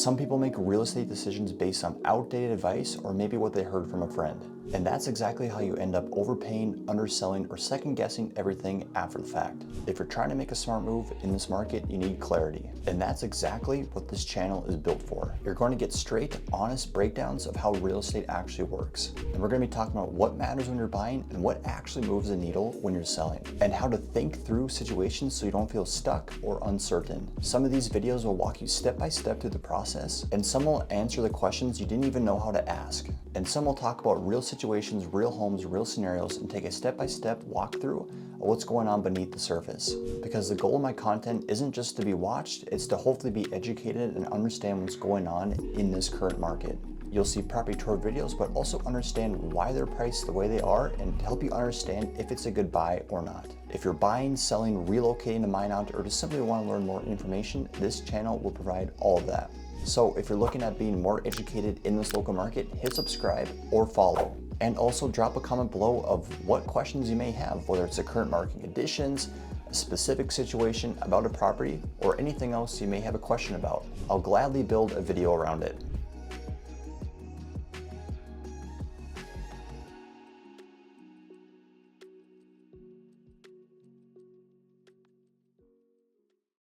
Some people make real estate decisions based on outdated advice or maybe what they heard from a friend. And that's exactly how you end up overpaying, underselling, or second guessing everything after the fact. If you're trying to make a smart move in this market, you need clarity. And that's exactly what this channel is built for. You're going to get straight, honest breakdowns of how real estate actually works. And we're going to be talking about what matters when you're buying and what actually moves the needle when you're selling. And how to think through situations so you don't feel stuck or uncertain. Some of these videos will walk you step by step through the process, and some will answer the questions you didn't even know how to ask. And some will talk about real situations, real homes, real scenarios, and take a step-by-step walkthrough of what's going on beneath the surface. Because the goal of my content isn't just to be watched, it's to hopefully be educated and understand what's going on in this current market. You'll see property tour videos, but also understand why they're priced the way they are and help you understand if it's a good buy or not. If you're buying, selling, relocating to Minot, or just simply want to learn more information, this channel will provide all of that. So if you're looking at being more educated in this local market, hit subscribe or follow. And also drop a comment below of what questions you may have, whether it's the current market conditions, a specific situation about a property, or anything else you may have a question about. I'll gladly build a video around it.